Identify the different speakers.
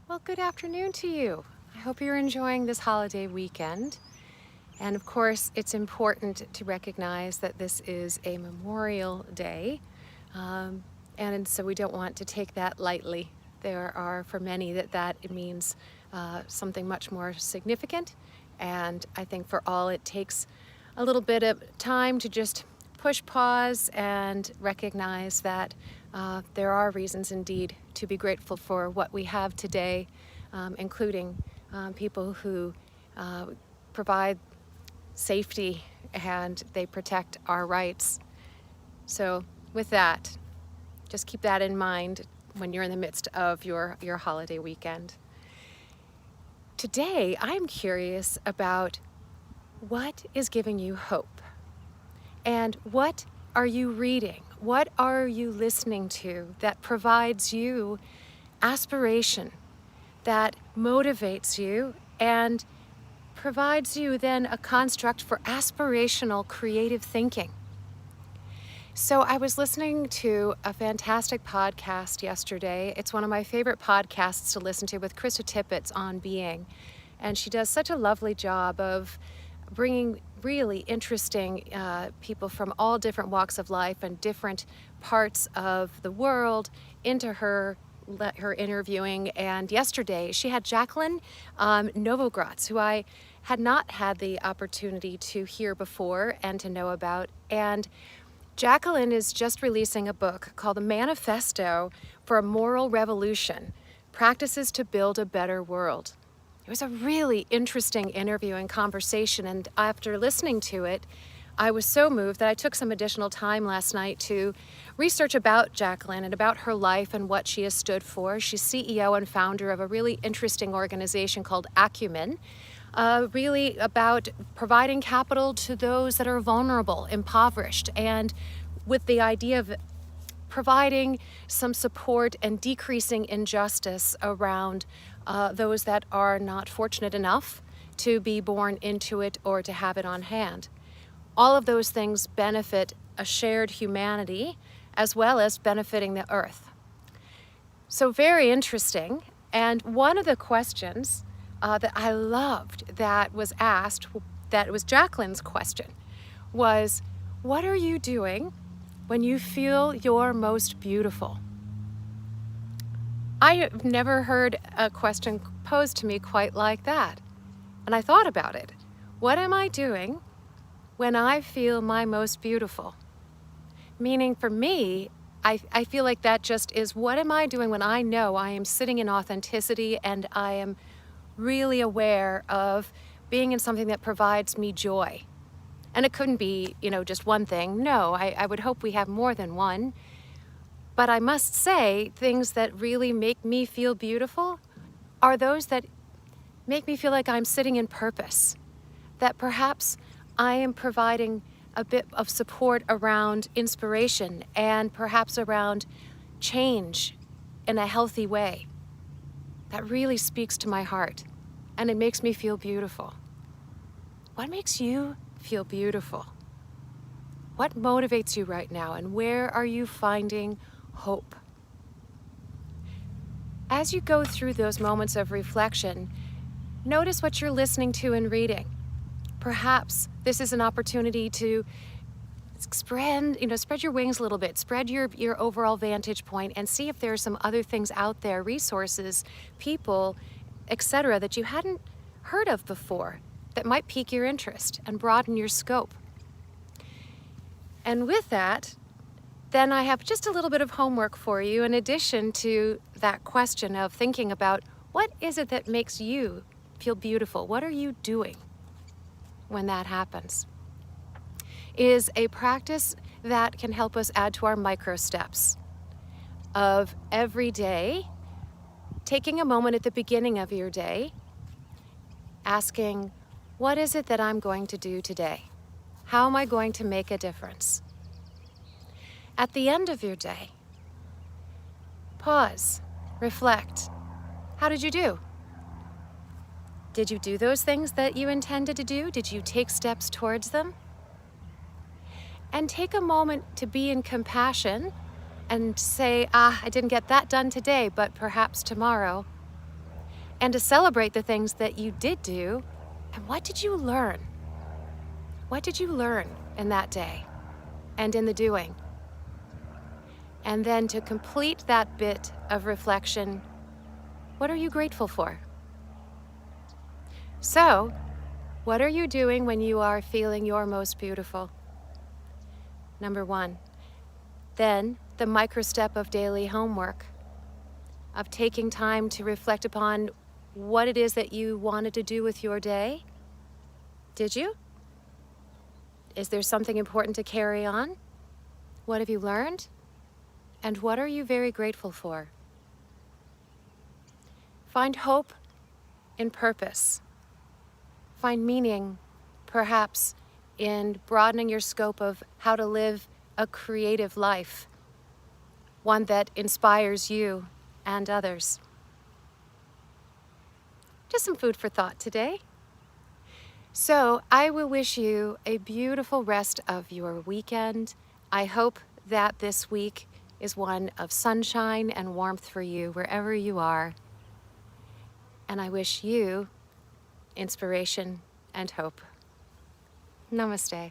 Speaker 1: Well, good afternoon to you. I hope you're enjoying this holiday weekend. And of course, it's important to recognize that this is a Memorial Day. Um, and so we don't want to take that lightly. There are, for many, that it means something much more significant. And I think for all, it takes a little bit of time to just push pause and recognize that there are reasons indeed to be grateful for what we have today, including people who provide safety and they protect our rights. So with that, just keep that in mind when you're in the midst of your holiday weekend. Today, I'm curious about what is giving you hope and what are you reading? What are you listening to that provides you aspiration, that motivates you and provides you then a construct for aspirational creative thinking? So I was listening to a fantastic podcast yesterday. It's one of my favorite podcasts to listen to with Krista Tippett's On Being. And she does such a lovely job of bringing really interesting people from all different walks of life and different parts of the world into her interviewing. And yesterday she had Jacqueline Novogratz, who I had not had the opportunity to hear before and to know about. And Jacqueline is just releasing a book called The Manifesto for a Moral Revolution: Practices to Build a Better World. It was a really interesting interview and conversation, and after listening to it, I was so moved that I took some additional time last night to research about Jacqueline and about her life and what she has stood for. She's CEO and founder of a really interesting organization called Acumen, really about providing capital to those that are vulnerable, impoverished, and with the idea of providing some support and decreasing injustice around those that are not fortunate enough to be born into it or to have it on hand. All of those things benefit a shared humanity as well as benefiting the earth. So very interesting. And one of the questions that I loved that was asked, that was Jacqueline's question, was, what are you doing when you feel you're most beautiful? I have never heard a question posed to me quite like that. And I thought about it. What am I doing when I feel my most beautiful? Meaning for me, I feel like that just is, what am I doing when I know I am sitting in authenticity and I am really aware of being in something that provides me joy? And it couldn't be, just one thing. No, I would hope we have more than one. But I must say, things that really make me feel beautiful are those that make me feel like I'm sitting in purpose, that perhaps I am providing a bit of support around inspiration and perhaps around change in a healthy way. That really speaks to my heart, and it makes me feel beautiful. What makes you feel beautiful? What motivates you right now, and where are you finding hope? As you go through those moments of reflection, notice what you're listening to and reading. Perhaps this is an opportunity to spread your wings a little bit, spread your overall vantage point, and see if there are some other things out there, resources, people, etc., that you hadn't heard of before that might pique your interest and broaden your scope. And with that, then I have just a little bit of homework for you in addition to that question of thinking about what is it that makes you feel beautiful? What are you doing when that happens? Is a practice that can help us add to our micro steps of every day, taking a moment at the beginning of your day, asking, what is it that I'm going to do today? How am I going to make a difference? At the end of your day, pause, reflect. How did you do? Did you do those things that you intended to do? Did you take steps towards them? And take a moment to be in compassion and say, I didn't get that done today, but perhaps tomorrow and to celebrate the things that you did do. And what did you learn? What did you learn in that day and in the doing? And then to complete that bit of reflection, what are you grateful for? So, what are you doing when you are feeling your most beautiful? Number 1. Then, the micro step of daily homework, of taking time to reflect upon what it is that you wanted to do with your day. Did you? Is there something important to carry on? What have you learned? And what are you very grateful for? Find hope in purpose. Find meaning, perhaps, in broadening your scope of how to live a creative life, one that inspires you and others. Just some food for thought today. So I will wish you a beautiful rest of your weekend. I hope that this week is one of sunshine and warmth for you wherever you are. And I wish you inspiration and hope. Namaste.